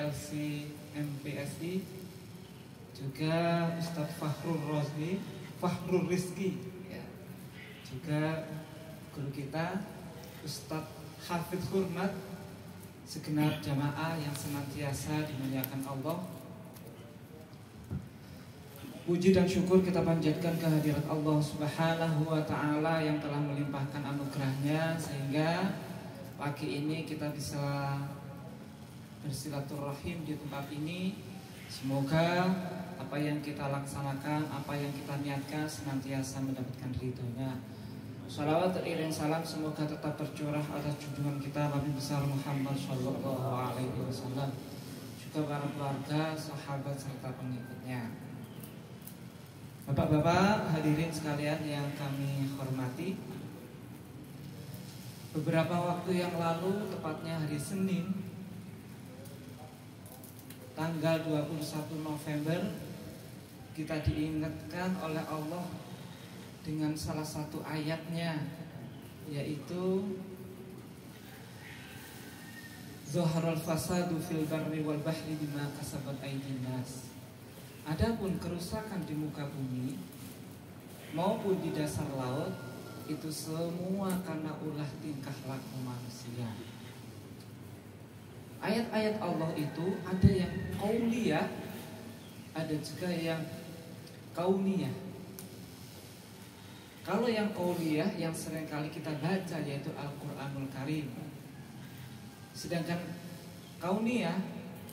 LC MPSI, juga Ustadz Fahrul Rizki ya. Juga guru kita Ustadz Hafidz Hurmat, segenap jamaah yang senantiasa dimuliakan Allah. Puji dan syukur kita panjatkan kehadirat Allah Subhanahu wa ta'ala yang telah melimpahkan anugerahnya sehingga pagi ini kita bisa bersilaturahim di tempat ini. Semoga apa yang kita laksanakan, apa yang kita niatkan senantiasa mendapatkan ridhonya. Salawat teriring salam semoga tetap tercurah atas junjungan kita Nabi besar Muhammad Sallallahu Alaihi Wasallam, juga para keluarga, sahabat serta pengikutnya. Bapak-bapak hadirin sekalian yang kami hormati, beberapa waktu yang lalu, tepatnya hari Senin tanggal 21 November, kita diingatkan oleh Allah dengan salah satu ayatnya, yaitu Zaharal fasadu fil barri wal bahri bima kasabat aydin nas. Adapun kerusakan di muka bumi maupun di dasar laut itu semua karena ulah tingkah laku manusia. Ayat-ayat Allah itu ada yang qauliyah, ada juga yang kauniyah. Kalau yang qauliyah yang seringkali kita baca yaitu Al-Qur'anul Karim. Sedangkan kauniyah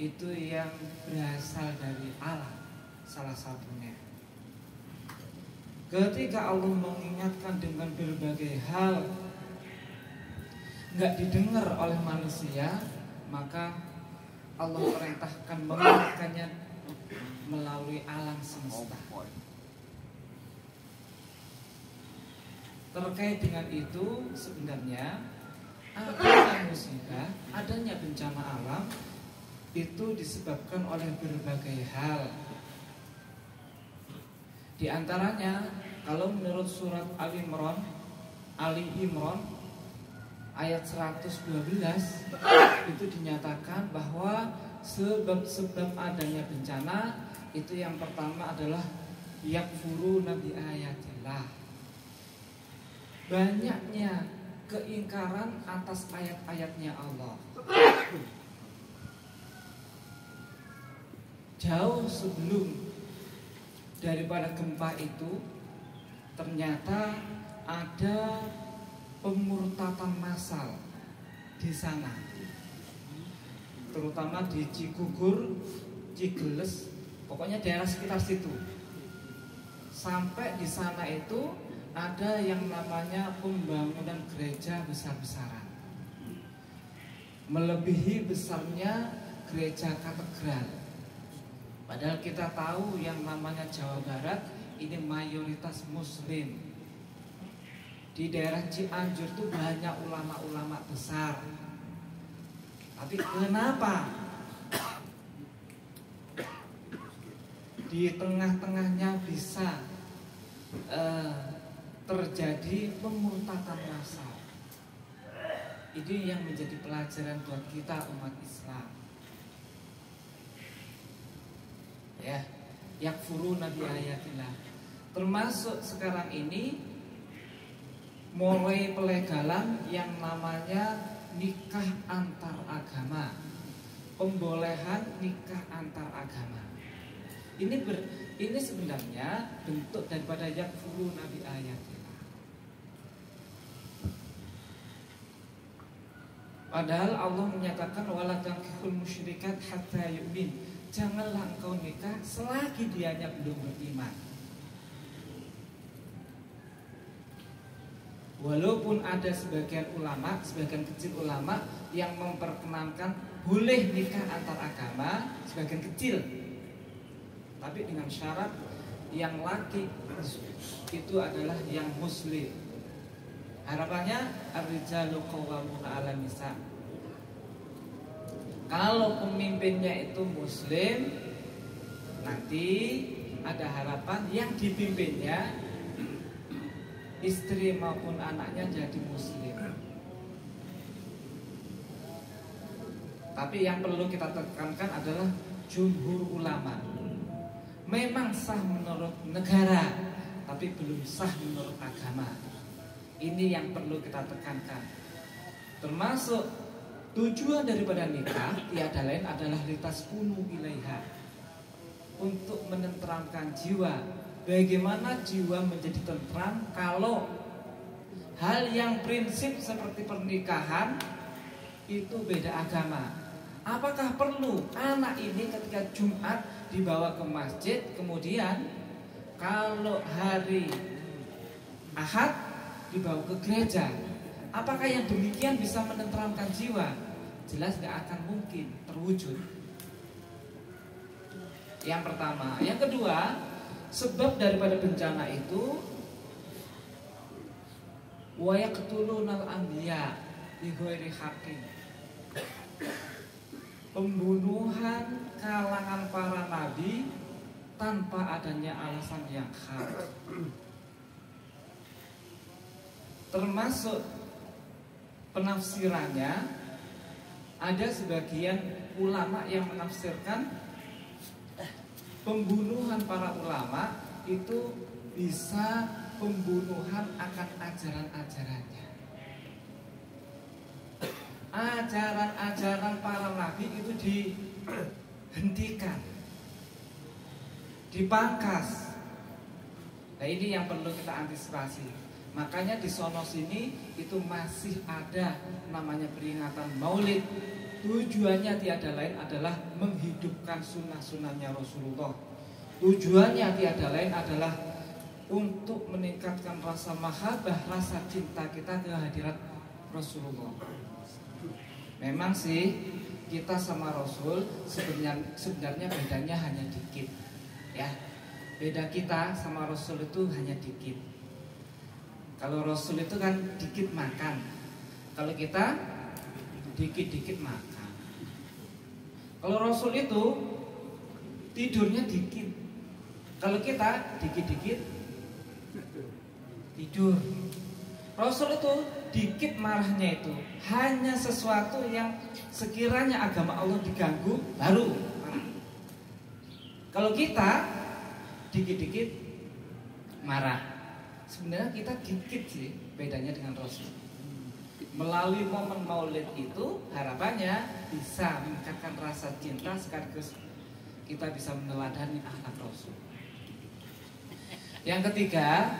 itu yang berasal dari alam, salah satunya. Ketika Allah mengingatkan dengan berbagai hal nggak didengar oleh manusia, maka Allah perintahkan mengingatkannya melalui alam semesta. Terkait dengan itu sebenarnya adanya musibah, adanya bencana alam itu disebabkan oleh berbagai hal. Di antaranya kalau menurut surat Ali Imran ayat 112 itu dinyatakan bahwa sebab-sebab adanya bencana itu yang pertama adalah yakfuruna bi ayatillah. Banyaknya keingkaran atas ayat-ayatnya Allah. Jauh sebelum daripada gempa itu ternyata ada pemurtatan massal di sana, terutama di Cigugur, Cigeles, pokoknya daerah sekitar situ. Sampai di sana itu ada yang namanya pembangunan gereja besar-besaran, melebihi besarnya gereja katedral. Padahal kita tahu yang namanya Jawa Barat ini mayoritas Muslim. Di daerah Cianjur itu banyak ulama-ulama besar. Tapi kenapa di tengah-tengahnya bisa terjadi pemurtatan massal? Ini yang menjadi pelajaran buat kita umat Islam. Ya, yakfuruna bi ayatillah. Termasuk sekarang ini mulai pelegalan yang namanya nikah antar agama, pembolehan nikah antar agama. Ini sebenarnya bentuk daripada yakfuruna bi ayatillah. Padahal Allah menyatakan wala tankihul musyrikat hatta yu'min. Janganlah engkau nikah selagi dianya belum beriman. Walaupun ada sebagian kecil ulama yang memperkenankan boleh nikah antar agama, sebagian kecil, tapi dengan syarat yang laki itu adalah yang muslim. Harapannya ar-rijalu qawwamuna 'alan nisa. Kalau pemimpinnya itu muslim, nanti ada harapan yang dipimpinnya istri maupun anaknya jadi muslim. Tapi yang perlu kita tekankan adalah jumhur ulama. Memang sah menurut negara, tapi belum sah menurut agama. Ini yang perlu kita tekankan. Termasuk tujuan daripada nikah tiada lain adalah litaskunu ilaiha, untuk menenteramkan jiwa. Bagaimana jiwa menjadi tentram kalau hal yang prinsip seperti pernikahan itu beda agama? Apakah perlu anak ini ketika Jumat dibawa ke masjid, kemudian kalau hari Ahad dibawa ke gereja? Apakah yang demikian bisa menenteramkan jiwa? Jelas gak akan mungkin terwujud. Yang pertama. Yang kedua, sebab daripada bencana itu wa yaqtulunal anbiya bi ghairi haqqin, pembunuhan kalangan para nabi tanpa adanya alasan yang hak. Termasuk penafsirannya, ada sebagian ulama yang menafsirkan pembunuhan para ulama itu bisa pembunuhan akan ajaran-ajarannya. Ajaran-ajaran para nabi itu dihentikan, dipangkas. Nah, ini yang perlu kita antisipasi. Makanya di sono sini itu masih ada namanya peringatan Maulid. Tujuannya tiada lain adalah menghidupkan sunnah-sunnahnya Rasulullah. Tujuannya tiada lain adalah untuk meningkatkan rasa mahabbah, rasa cinta kita ke hadirat Rasulullah. Memang sih kita sama Rasul sebenarnya bedanya hanya dikit, ya. Beda kita sama Rasul itu hanya dikit. Kalau Rasul itu kan dikit makan, kalau kita dikit-dikit makan. Kalau Rasul itu tidurnya dikit, kalau kita dikit-dikit tidur. Rasul itu dikit marahnya, itu hanya sesuatu yang sekiranya agama Allah diganggu baru marah. Kalau kita dikit-dikit marah. Sebenarnya kita dikit sih bedanya dengan Rasul. Melalui momen Maulid itu harapannya bisa meningkatkan rasa cinta, sekaligus kita bisa meneladani akhlak Rasul. Yang ketiga,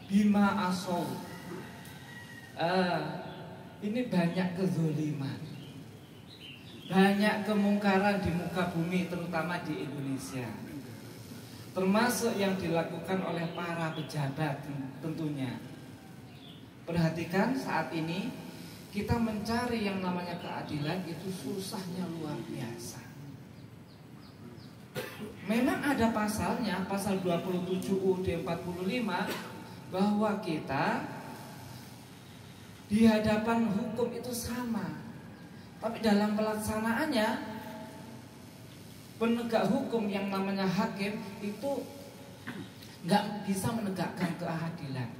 bima asaw. Ini banyak kezoliman, banyak kemungkaran di muka bumi, terutama di Indonesia. Termasuk yang dilakukan oleh para pejabat tentunya. Perhatikan saat ini kita mencari yang namanya keadilan itu susahnya luar biasa. Memang ada pasalnya, pasal 27 UUD 45, bahwa kita di hadapan hukum itu sama. Tapi dalam pelaksanaannya, penegak hukum yang namanya hakim itu nggak bisa menegakkan keadilan.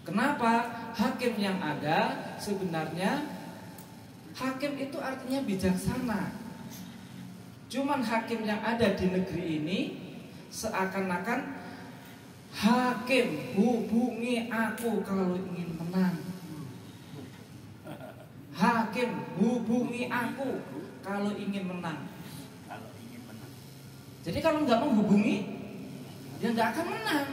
Kenapa? Hakim yang ada sebenarnya, hakim itu artinya bijaksana. Cuman hakim yang ada di negeri ini seakan-akan hakim hubungi aku kalau ingin menang. Hakim hubungi aku kalau ingin menang. Jadi kalau nggak menghubungi, dia nggak akan menang.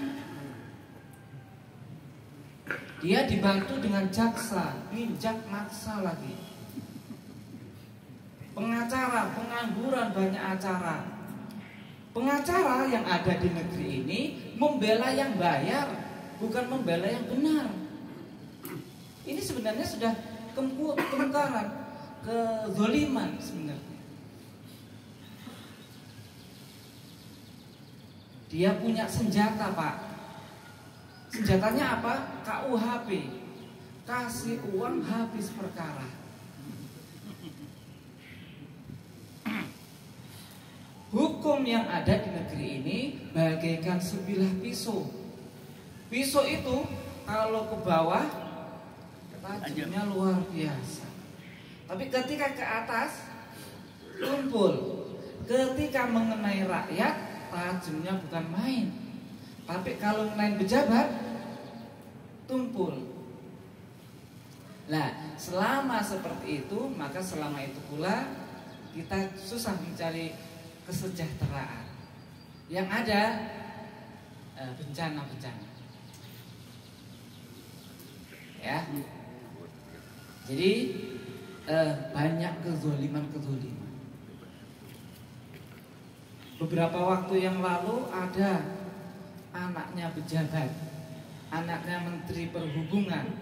Dia dibantu dengan jaksa, pinjak maksa lagi. Pengacara, pengangguran, banyak acara. Pengacara yang ada di negeri ini membela yang bayar, bukan membela yang benar. Ini sebenarnya sudah kemungkaran, kezoliman sebenarnya. Dia punya senjata, Pak. Senjatanya apa? KUHP. Kasih uang habis perkara. Hukum yang ada di negeri ini bagaikan sebilah pisau. Pisau itu kalau ke bawah tajamnya luar biasa. Tapi ketika ke atas tumpul. Ketika mengenai rakyat tajamnya bukan main. Tapi kalau mengenai pejabat tumpul. Nah, selama seperti itu, maka selama itu pula kita susah mencari kesejahteraan. Yang ada bencana-bencana. Ya. Jadi banyak kezoliman. Beberapa waktu yang lalu ada anaknya pejabat, anaknya menteri perhubungan,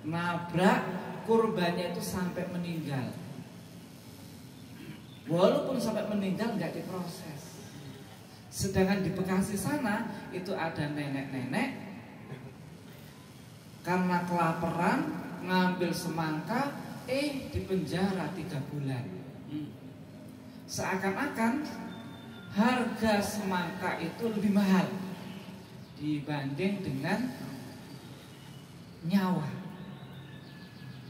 nabrak korbannya itu sampai meninggal. Walaupun sampai meninggal nggak diproses. Sedangkan di Bekasi sana itu ada nenek-nenek karena kelaparan ngambil semangka, di penjara 3 bulan. Seakan-akan harga semangka itu lebih mahal dibanding dengan nyawa.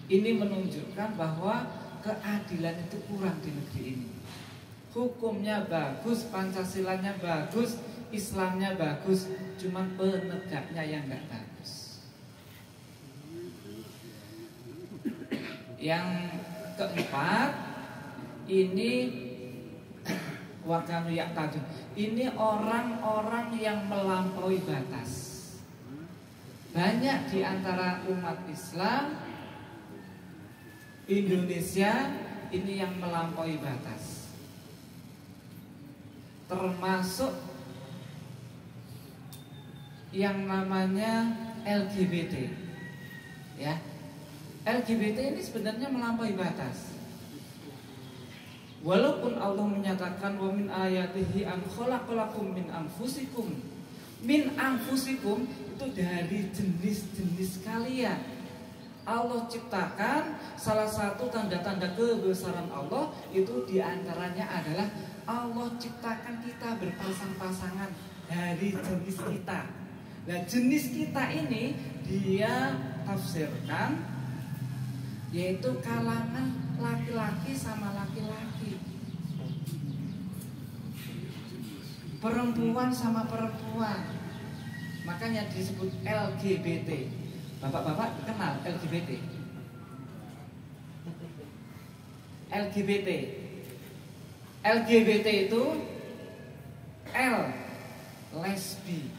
Ini menunjukkan bahwa keadilan itu kurang di negeri ini. Hukumnya bagus, Pancasilanya bagus, Islamnya bagus, cuman penegaknya yang nggak bagus. Yang keempat, ini wakanu yaktadun. Ini orang-orang yang melampaui batas. Banyak di antara umat Islam Indonesia ini yang melampaui batas. Termasuk yang namanya LGBT. Ya. LGBT ini sebenarnya melampaui batas. Walaupun Allah menyatakan wa min ayatihi an khalaqalakum min anfusikum. Min anfusikum itu dari jenis-jenis kalian. Allah ciptakan, salah satu tanda-tanda kebesaran Allah itu diantaranya adalah Allah ciptakan kita berpasang-pasangan dari jenis kita. Nah, jenis kita ini dia tafsirkan yaitu kalangan laki-laki sama laki-laki, perempuan sama perempuan. Makanya disebut LGBT. Bapak-bapak kenal LGBT? LGBT. LGBT itu L, lesbi,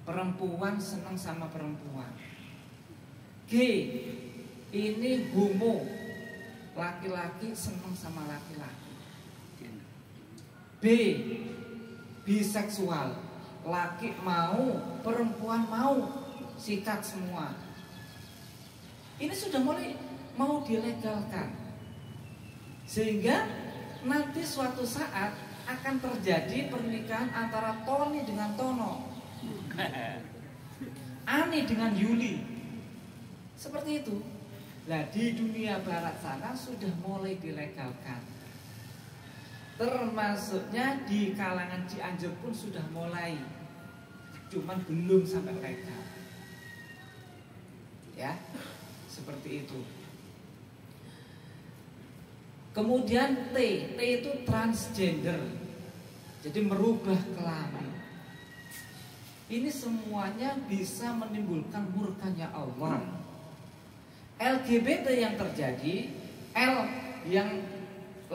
perempuan senang sama perempuan. G, ini homo, laki-laki senang sama laki-laki. B, biseksual, laki mau, perempuan mau, sikat semua. Ini sudah mulai mau dilegalkan, sehingga nanti suatu saat akan terjadi pernikahan antara Tony dengan Tono, Ani dengan Yuli, seperti itu. Nah, di dunia barat sana sudah mulai dilegalkan. Termasuknya di kalangan Cianjur pun sudah mulai, cuman belum sampai legal. Ya, seperti itu. Kemudian T itu transgender, jadi merubah kelamin. Ini semuanya bisa menimbulkan murkanya Allah. LGBT yang terjadi, L yang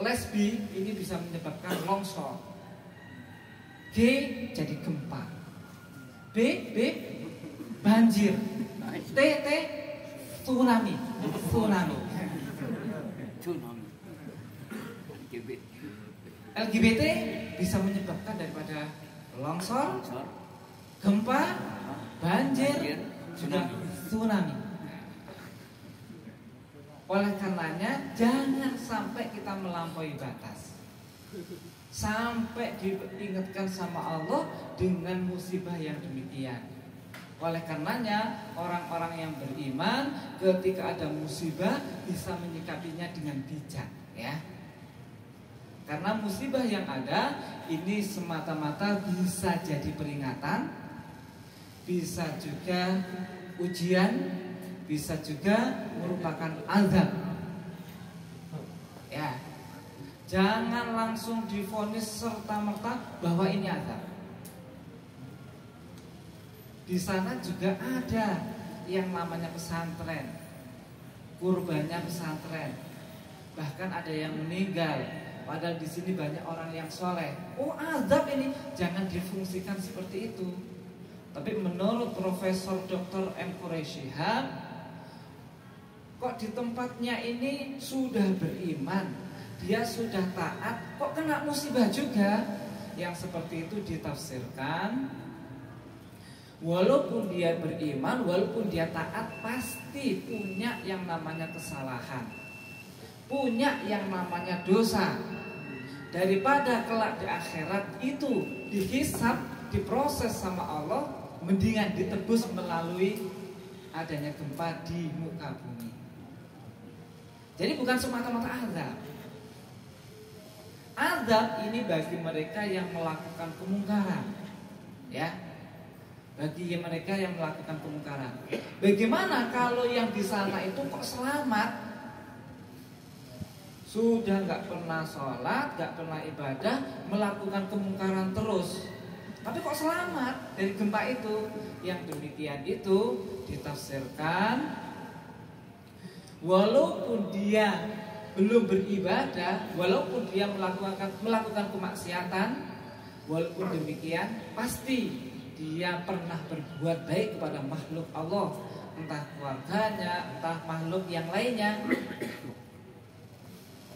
lesbi ini bisa menyebabkan longsor. G jadi gempa. B banjir. T tsunami. LGBT bisa menyebabkan daripada longsor, gempa, banjir, juga tsunami. Oleh karenanya jangan sampai kita melampaui batas, sampai diingatkan sama Allah dengan musibah yang demikian. Oleh karenanya orang-orang yang beriman ketika ada musibah bisa menyikapinya dengan bijak, ya. Karena musibah yang ada ini semata-mata bisa jadi peringatan, bisa juga ujian, bisa juga merupakan azab. Jangan langsung divonis serta-merta bahwa ini azab. Di sana juga ada yang namanya pesantren, kurbannya pesantren. Bahkan ada yang meninggal, padahal di sini banyak orang yang soleh. Oh, azab ini, jangan difungsikan seperti itu. Tapi menurut Profesor Dr. M. Quraisyihab, kok di tempatnya ini sudah beriman, dia sudah taat, kok kena musibah juga? Yang seperti itu ditafsirkan, walaupun dia beriman, walaupun dia taat, pasti punya yang namanya kesalahan, punya yang namanya dosa. Daripada kelak di akhirat itu dihisab, diproses sama Allah, mendingan ditebus melalui adanya gempa di muka bumi. Jadi bukan semata-mata azab. Azab ini bagi mereka yang melakukan kemungkaran, ya, bagi mereka yang melakukan kemungkaran. Bagaimana kalau yang di sana itu kok selamat? Sudah nggak pernah sholat, nggak pernah ibadah, melakukan kemungkaran terus, tapi kok selamat dari gempa itu? Yang demikian itu ditafsirkan, walaupun dia belum beribadah, walaupun dia melakukan kemaksiatan, walaupun demikian pasti dia pernah berbuat baik kepada makhluk Allah, entah keluarganya, entah makhluk yang lainnya.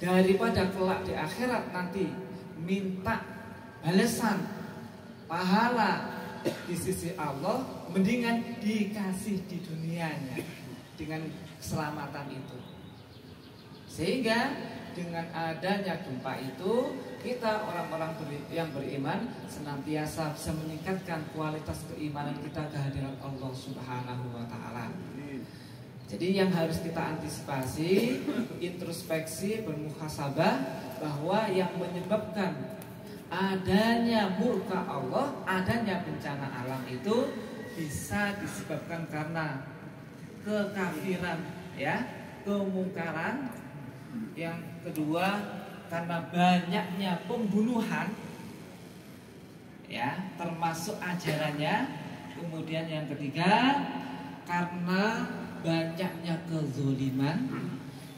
Daripada kelak di akhirat nanti minta balasan pahala di sisi Allah, mendingan dikasih di dunianya dengan keselamatan itu. Sehingga dengan adanya gempa itu, kita orang-orang yang beriman senantiasa bisa meningkatkan kualitas keimanan kita kehadiran Allah Subhanahu wa Ta'ala. Jadi yang harus kita antisipasi, introspeksi, bermuhasabah, bahwa yang menyebabkan adanya murka Allah, adanya bencana alam itu bisa disebabkan karena kekafiran, ya, kemungkaran. Yang kedua, karena banyaknya pembunuhan, ya, termasuk ajarannya. Kemudian yang ketiga, karena banyaknya kezoliman.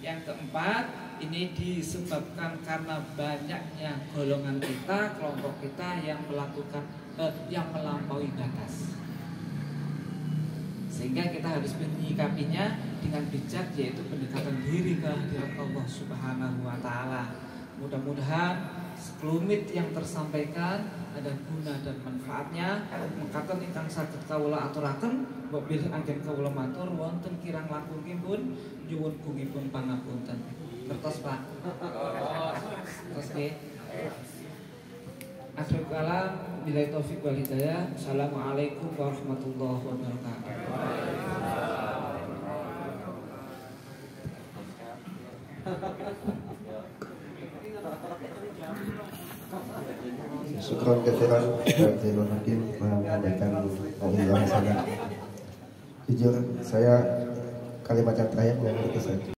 Yang keempat, ini disebabkan karena banyaknya golongan kita, kelompok kita yang yang melampaui batas. Sehingga kita harus menyikapinya dengan bijak, yaitu pendekatan diri ke hadirat Allah Subhanahu wa Ta'ala. Mudah-mudahan sekelumit yang tersampaikan ada guna dan manfaatnya. Mekaten ingkang saged kawula aturaken, wabil anggen kawula matur wonten kirang langkung pun nyuwun gungipun pangapunten. Kertos Pak. Kertos nggih. Akhirul kalam, billahi taufik wal hidayah. Assalamualaikum warahmatullahi wabarakatuh. Syukron katsiran Jazakallahu Hakim menyampaikan yang sangat jujur. Saya kalimat yang terakhir yang berkesan.